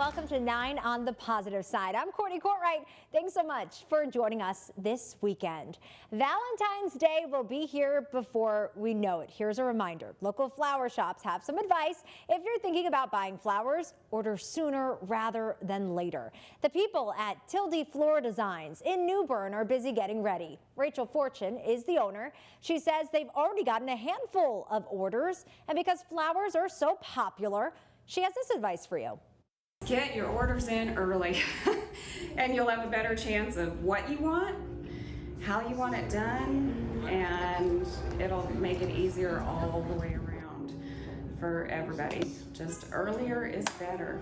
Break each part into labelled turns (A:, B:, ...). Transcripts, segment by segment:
A: welcome to 9 on the Positive Side. I'm Courtney Courtwright. Thanks so much for joining us this weekend. Valentine's Day will be here before we know it. Here's a reminder. Local flower shops have some advice. If you're thinking about buying flowers, order sooner rather than later. The people at Tilde Floor Designs in New Bern are busy getting ready. Rachel Fortune is the owner. She says they've already gotten a handful of orders, and because flowers are so popular, she has this advice for you.
B: Get your orders in early and you'll have a better chance of what you want, how you want it done, and it'll make it easier all the way around for everybody. Just earlier is better.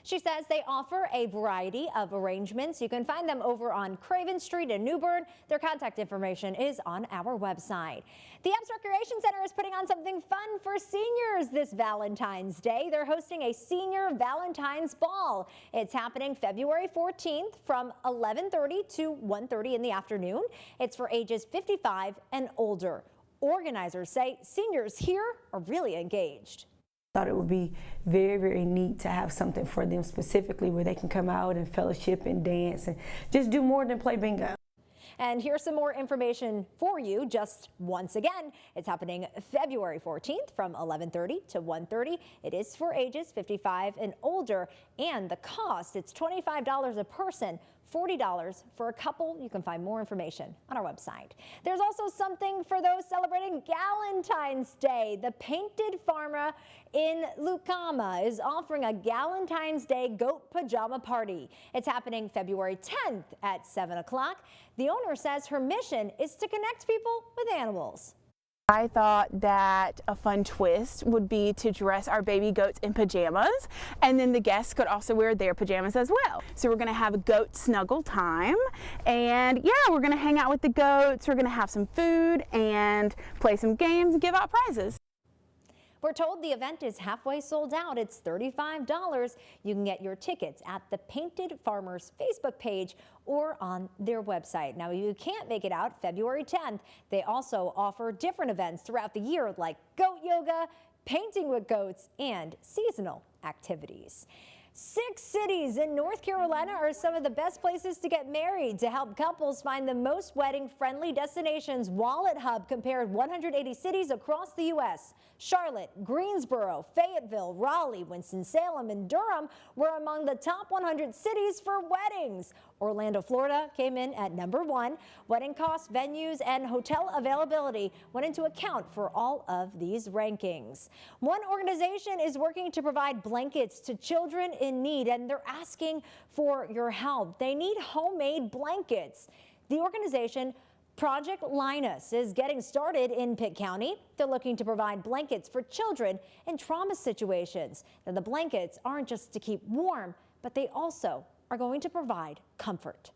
A: She says they offer a variety of arrangements. You can find them over on Craven Street in New Bern. Their contact information is on our website. The Epps Recreation Center is putting on something fun for seniors this Valentine's Day. They're hosting a senior Valentine's Ball. It's happening February 14th from 11:30 to 1:30 in the afternoon. It's for ages 55 and older. Organizers say seniors here are really engaged.
C: Thought it would be very, very neat to have something for them specifically where they can come out and fellowship and dance and just do more than play bingo.
A: And here's some more information for you. Just once again, it's happening February 14th from 11:30 to 1:30. It is for ages 55 and older, and the cost, it's $25 a person, $40 for a couple. You can find more information on our website. There's also something for those celebrating Galentine's Day. The Painted Farmer in Lucama is offering a Galentine's Day goat pajama party. It's happening February 10th at 7 o'clock. The owner says her mission is to connect people with animals.
D: I thought that a fun twist would be to dress our baby goats in pajamas, and then the guests could also wear their pajamas as well. So we're going to have a goat snuggle time, and yeah, we're going to hang out with the goats, we're going to have some food and play some games and give out prizes.
A: We're told the event is halfway sold out. It's $35. You can get your tickets at the Painted Farmers Facebook page or on their website. Now, you can't make it out February 10th. They also offer different events throughout the year like goat yoga, painting with goats, and seasonal activities. 6 cities in North Carolina are some of the best places to get married. To help couples find the most wedding-friendly destinations, Wallet Hub compared 180 cities across the U.S. Charlotte, Greensboro, Fayetteville, Raleigh, Winston-Salem, and Durham were among the top 100 cities for weddings. Orlando, Florida came in at number 1. Wedding costs, venues, and hotel availability went into account for all of these rankings. One organization is working to provide blankets to children in need, and they're asking for your help. They need homemade blankets. The organization Project Linus is getting started in Pitt County. They're looking to provide blankets for children in trauma situations. Now, the blankets aren't just to keep warm, but they also are going to provide comfort.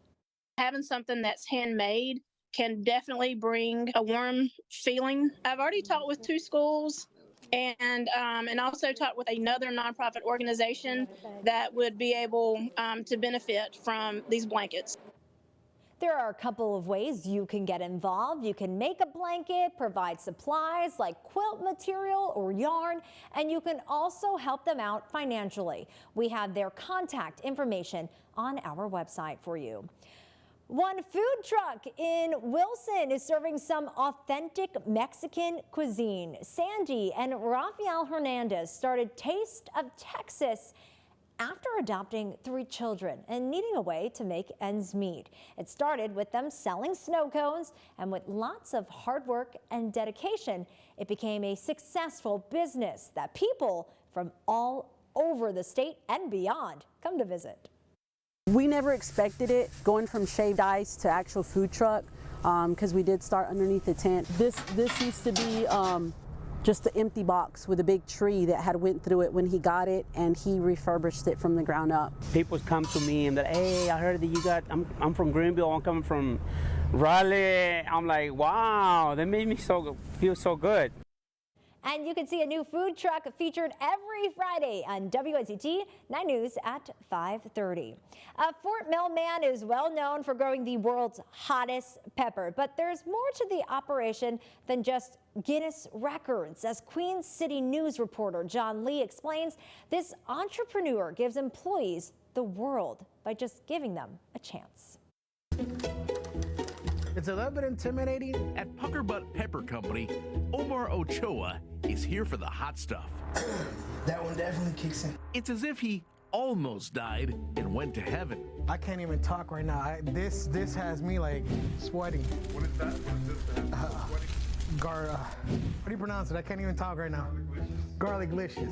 E: Having something that's handmade can definitely bring a warm feeling. I've already talked with 2 schools and also talked with another nonprofit organization that would be able to benefit from these blankets.
A: There are a couple of ways you can get involved. You can make a blanket, provide supplies like quilt material or yarn, and you can also help them out financially. We have their contact information on our website for you. One food truck in Wilson is serving some authentic Mexican cuisine. Sandy and Rafael Hernandez started Taste of Texas after adopting 3 children and needing a way to make ends meet. It started with them selling snow cones, and with lots of hard work and dedication, it became a successful business that people from all over the state and beyond come to visit.
F: We never expected it, going from shaved ice to actual food truck, because we did start underneath the tent. This used to be just the empty box with a big tree that had went through it when he got it, and he refurbished it from the ground up.
G: People come to me and they're, hey, I heard that you got, I'm from Greenville, I'm coming from Raleigh. I'm like, wow, that made me feel so good.
A: And you can see a new food truck featured every Friday on WNCT 9 News at 5:30. A Fort Mill man is well known for growing the world's hottest pepper, but there's more to the operation than just Guinness records. As Queen City News reporter John Lee explains, this entrepreneur gives employees the world by just giving them a chance.
H: It's a little bit intimidating.
I: At Pucker Butt Pepper Company, Omar Ochoa is here for the hot stuff.
H: That one definitely kicks in.
I: It's as if he almost died and went to heaven.
H: I can't even talk right now. This has me like sweating.
J: What is that? What is this?
H: What do you pronounce it? I can't even talk right now. Garlic-licious.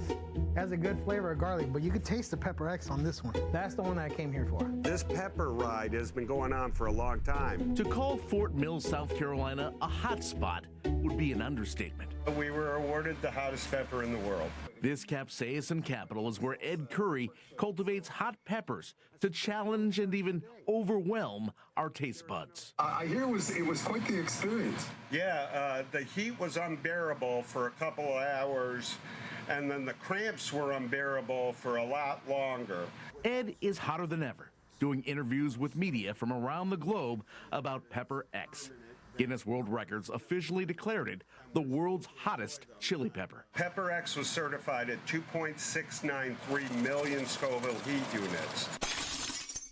H: Has a good flavor of garlic, but you could taste the Pepper X on this one. That's the one that I came here for.
J: This pepper ride has been going on for a long time.
I: To call Fort Mill, South Carolina a hot spot would be an understatement.
J: We were awarded the hottest pepper in the world.
I: This capsaicin capital is where Ed Curry cultivates hot peppers to challenge and even overwhelm our taste buds.
K: I hear it was quite the experience.
J: Yeah, the heat was unbearable for a couple of hours, and then the cramps were unbearable for a lot longer.
I: Ed is hotter than ever, doing interviews with media from around the globe about Pepper X. Guinness World Records officially declared it the world's hottest chili pepper.
J: Pepper X was certified at 2.693 million Scoville heat units.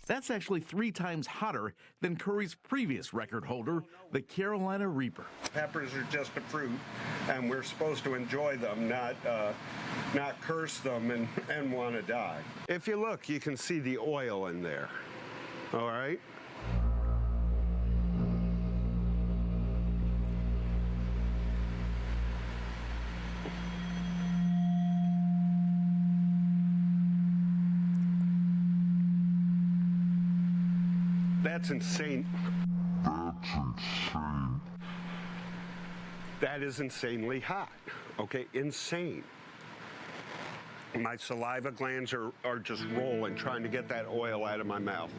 I: That's actually 3 times hotter than Curry's previous record holder, the Carolina Reaper.
J: Peppers are just a fruit, and we're supposed to enjoy them, not curse them and want to die. If you look, you can see the oil in there, all right? That's insane. That is insanely hot, okay? Insane. My saliva glands are just rolling, trying to get that oil out of my mouth.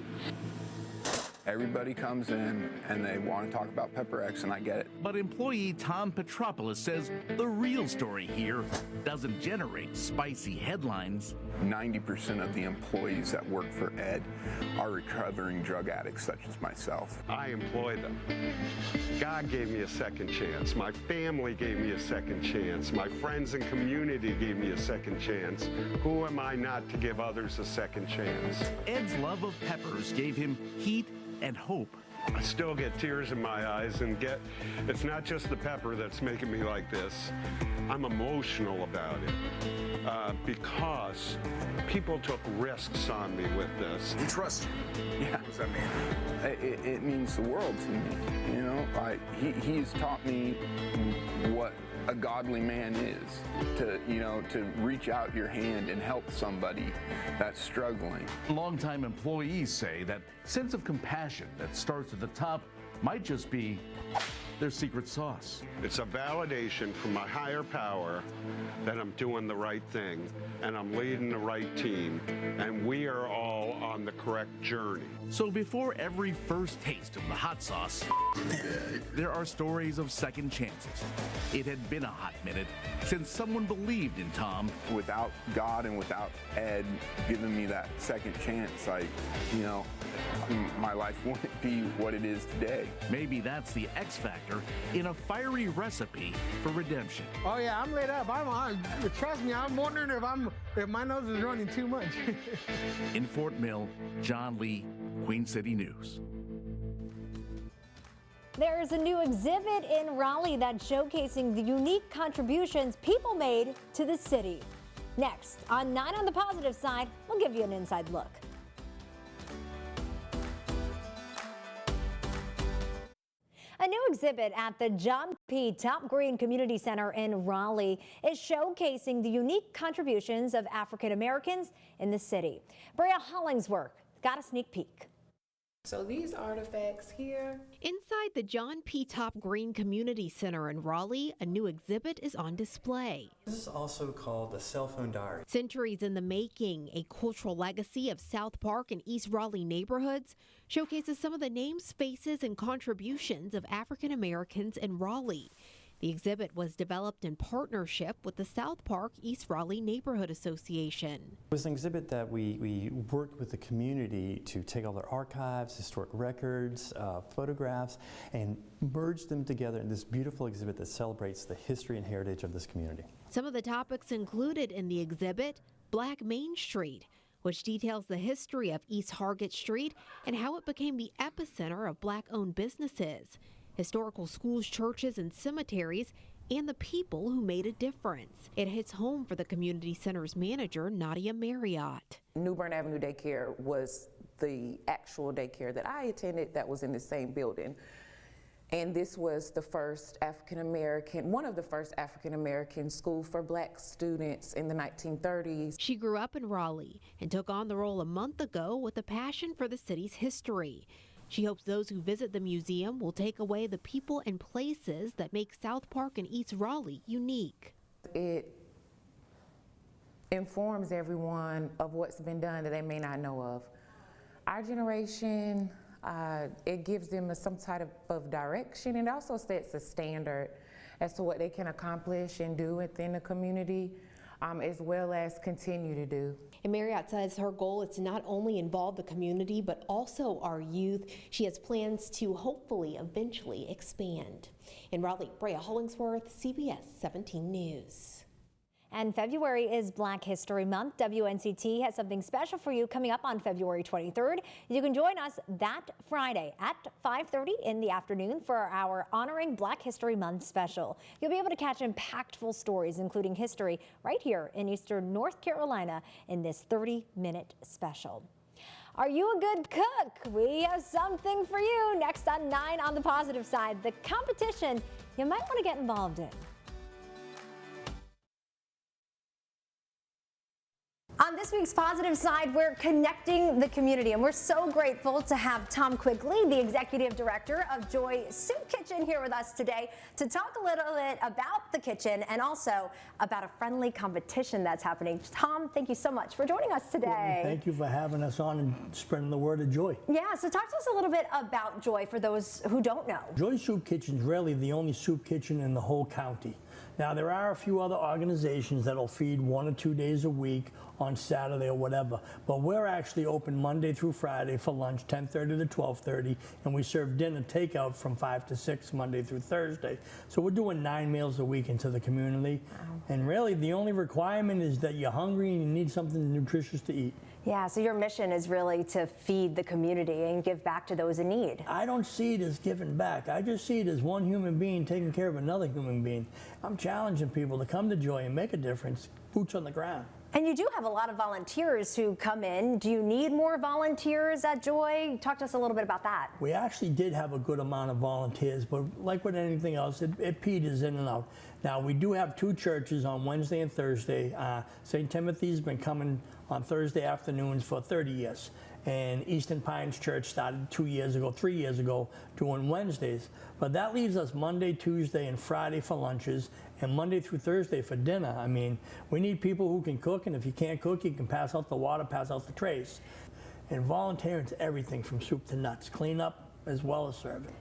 L: Everybody comes in and they want to talk about Pepper X, and I get it.
I: But employee Tom Petropoulos says the real story here doesn't generate spicy headlines.
L: 90% of the employees that work for Ed are recovering drug addicts such as myself.
J: I employ them. God gave me a second chance. My family gave me a second chance. My friends and community gave me a second chance. Who am I not to give others a second chance?
I: Ed's love of peppers gave him heat and hope.
J: I still get tears in my eyes and it's not just the pepper that's making me like this. I'm emotional about it because people took risks on me with this.
K: We trust you.
L: Yeah,
K: What does that mean?
L: it means the world to me. You know, he's taught me what a godly man is, to reach out your hand and help somebody that's struggling.
I: Longtime employees say that sense of compassion that starts at the top might just be their secret sauce.
J: It's a validation from my higher power that I'm doing the right thing and I'm leading the right team and we are all on the correct journey.
I: So before every first taste of the hot sauce, there are stories of second chances. It had been a hot minute since someone believed in Tom.
L: Without God and without Ed giving me that second chance, my life wouldn't be what it is today.
I: Maybe that's the X factor in a fiery recipe for redemption.
H: Oh yeah, I'm lit up. Trust me, I'm wondering if my nose is running too much.
I: In Fort Mill, John Lee, Queen City News.
A: There's a new exhibit in Raleigh that's showcasing the unique contributions people made to the city. Next, on 9 on the Positive Side, we'll give you an inside look. A new exhibit at the John P. Top Green Community Center in Raleigh is showcasing the unique contributions of African Americans in the city. Brea Hollingsworth got a sneak peek.
M: So these artifacts here.
N: Inside the John P. Top Green Community Center in Raleigh, a new exhibit is on display.
O: This is also called the cell phone diary.
N: Centuries in the making, a cultural legacy of South Park and East Raleigh neighborhoods showcases some of the names, faces, and contributions of African Americans in Raleigh. The exhibit was developed in partnership with the South Park East Raleigh Neighborhood Association.
O: It was an exhibit that we worked with the community to take all their archives, historic records, photographs, and merge them together in this beautiful exhibit that celebrates the history and heritage of this community.
N: Some of the topics included in the exhibit: Black Main Street, which details the history of East Hargett Street and how it became the epicenter of Black-owned businesses, historical schools, churches, and cemeteries, and the people who made a difference. It hits home for the community center's manager, Nadia Marriott.
P: New Bern Avenue Daycare was the actual daycare that I attended that was in the same building. And this was the first one of the first African-American school for Black students in the 1930s.
N: She grew up in Raleigh and took on the role a month ago with a passion for the city's history. She hopes those who visit the museum will take away the people and places that make South Park and East Raleigh unique.
P: It informs everyone of what's been done that they may not know of. Our generation, it gives them some type of direction, and also sets a standard as to what they can accomplish and do within the community, as well as continue to do.
Q: And Marriott says her goal is to not only involve the community, but also our youth. She has plans to hopefully eventually expand. In Raleigh, Brea Hollingsworth, CBS 17 News.
A: And February is Black History Month. WNCT has something special for you coming up on February 23rd. You can join us that Friday at 5:30 in the afternoon for our Honoring Black History Month special. You'll be able to catch impactful stories, including history, right here in Eastern North Carolina in this 30-minute special. Are you a good cook? We have something for you. Next on 9 on the Positive Side, the competition you might want to get involved in. On this week's Positive Side, we're connecting the community, and we're so grateful to have Tom Quigley, the Executive Director of Joy Soup Kitchen, here with us today to talk a little bit about the kitchen and also about a friendly competition that's happening. Tom, thank you so much for joining us today.
R: Well, thank you for having us on and spreading the word of Joy.
A: Yeah, so talk to us a little bit about Joy for those who don't know.
R: Joy Soup Kitchen is really the only soup kitchen in the whole county. Now, there are a few other organizations that'll feed 1 or 2 days a week on Saturday or whatever, but we're actually open Monday through Friday for lunch, 10:30 to 12:30, and we serve dinner takeout from 5 to 6 Monday through Thursday. So we're doing 9 meals a week into the community, and really the only requirement is that you're hungry and you need something nutritious to eat.
A: Yeah, so your mission is really to feed the community and give back to those in need.
R: I don't see it as giving back. I just see it as one human being taking care of another human being. I'm challenging people to come to Joy and make a difference, boots on the ground.
A: And you do have a lot of volunteers who come in. Do you need more volunteers at Joy? Talk to us a little bit about that.
R: We actually did have a good amount of volunteers, but like with anything else, it peters in and out. Now, we do have 2 churches on Wednesday and Thursday. St. Timothy's been coming on Thursday afternoons for 30 years. And Eastern Pines Church started 3 years ago, doing Wednesdays. But that leaves us Monday, Tuesday, and Friday for lunches, and Monday through Thursday for dinner. I mean, we need people who can cook, and if you can't cook, you can pass out the water, pass out the trays. And volunteering to everything from soup to nuts, clean up as well as serving.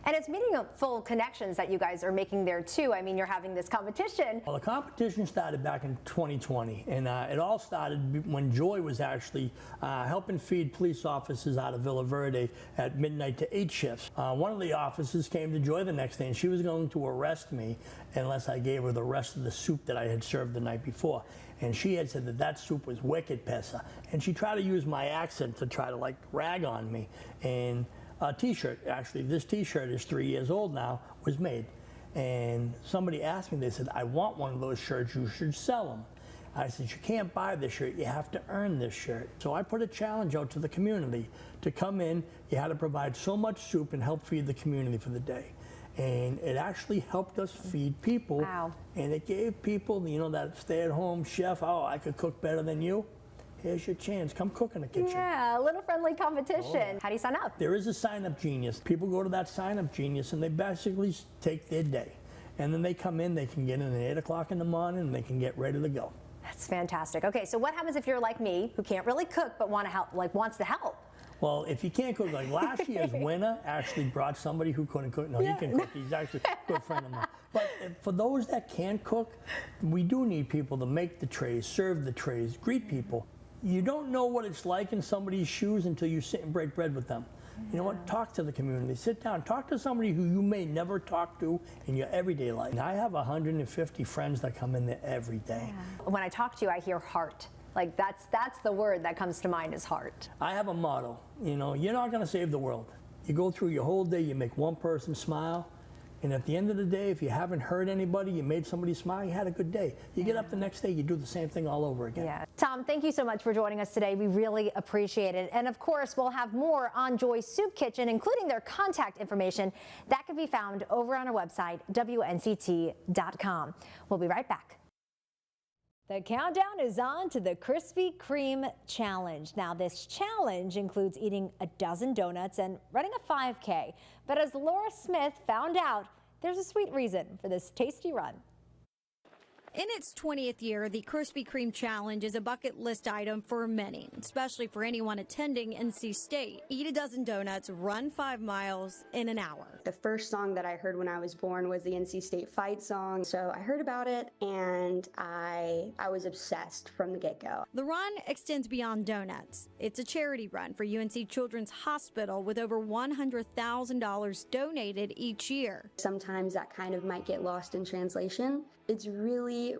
A: And it's meaningful connections that you guys are making there too. I mean, you're having this competition.
R: Well, the competition started back in 2020, and it all started when Joy was actually helping feed police officers out of Villa Verde at midnight to 8 shifts. One of the officers came to Joy the next day, and she was going to arrest me unless I gave her the rest of the soup that I had served the night before. And she had said that soup was wicked pesa. And she tried to use my accent to try to like rag on me. And a t-shirt, actually, this t-shirt is 3 years old now, was made. And somebody asked me, they said, I want one of those shirts, you should sell them. I said, you can't buy this shirt, you have to earn this shirt. So I put a challenge out to the community to come in, you had to provide so much soup and help feed the community for the day. And it actually helped us feed people.
A: Wow.
R: And it gave people, you know, that stay-at-home chef, oh, I could cook better than you. Here's your chance. Come cook in the kitchen.
A: Yeah, a little friendly competition. How do you sign up?
R: There is a sign-up genius. People go to that sign-up genius and they basically take their day. And then they come in, they can get in at 8 o'clock in the morning and they can get ready to go.
A: That's fantastic. Okay, so what happens if you're like me, who can't really cook but want to help, wants to help?
R: Well, if you can't cook, like last year's winner actually brought somebody who couldn't cook. No, he can cook. He's actually a good friend of mine. But for those that can't cook, we do need people to make the trays, serve the trays, greet people. You don't know what it's like in somebody's shoes until you sit and break bread with them. You know what? Talk to the community. Sit down. Talk to somebody who you may never talk to in your everyday life. And I have 150 friends that come in there every day.
A: When I talk to you, I hear heart. Like that's the word that comes to mind is heart.
R: I have a motto. You know, you're not going to save the world. You go through your whole day, you make one person smile. And at the end of the day, if you haven't hurt anybody, you made somebody smile, you had a good day. You get up the next day, you do the same thing all over again.
A: Yeah. Tom, thank you so much for joining us today. We really appreciate it. And of course, we'll have more on Joy's Soup Kitchen, including their contact information. That can be found over on our website, WNCT.com. We'll be right back. The countdown is on to the Krispy Kreme Challenge. Now, this challenge includes eating a dozen donuts and running a 5K. But as Laura Smith found out, there's a sweet reason for this tasty run.
S: In its 20th year, the Krispy Kreme Challenge is a bucket list item for many, especially for anyone attending NC State. Eat a dozen donuts, run 5 miles in an hour.
T: The first song that I heard when I was born was the NC State fight song. So I heard about it and I was obsessed from the get-go.
S: The run extends beyond donuts. It's a charity run for UNC Children's Hospital with over $100,000 donated each year.
T: Sometimes that kind of might get lost in translation. It's really,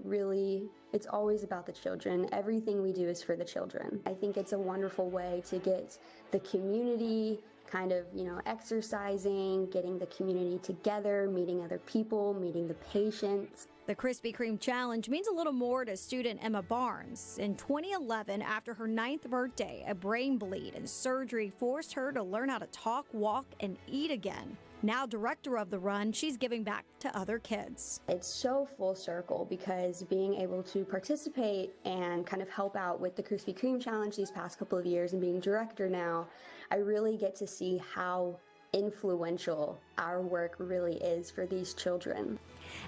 T: it's always about the children. Everything we do is for the children. I think it's a wonderful way to get the community kind of, exercising, getting the community together, meeting other people, meeting the patients.
S: The Krispy Kreme Challenge means a little more to student Emma Barnes. In 2011, after her 9th birthday, a brain bleed and surgery forced her to learn how to talk, walk, and eat again. Now director of the run, she's giving back to other kids.
T: It's so full circle because being able to participate and kind of help out with the Krispy Kreme Challenge these past couple of years and being director now, I really get to see how influential our work really is for these children.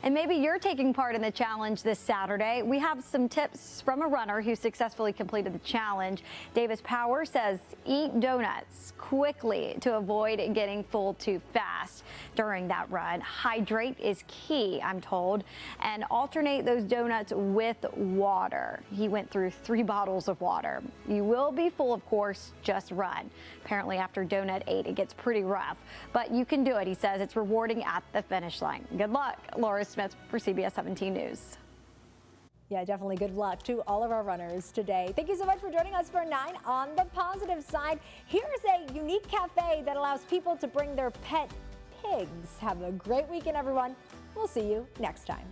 S: And maybe you're taking part in the challenge this Saturday. We have some tips from a runner who successfully completed the challenge. Davis Power says eat donuts quickly to avoid getting full too fast during that run. Hydrate is key, I'm told, and alternate those donuts with water. He went through 3 bottles of water. You will be full, of course, just run. Apparently after donut 8, it gets pretty rough, but you can do it. He says it's rewarding at the finish line. Good luck. Laura Smith for CBS 17 News.
A: Yeah, definitely good luck to all of our runners today. Thank you so much for joining us for 9 on the positive side. Here's a unique cafe that allows people to bring their pet pigs. Have a great weekend, everyone. We'll see you next time.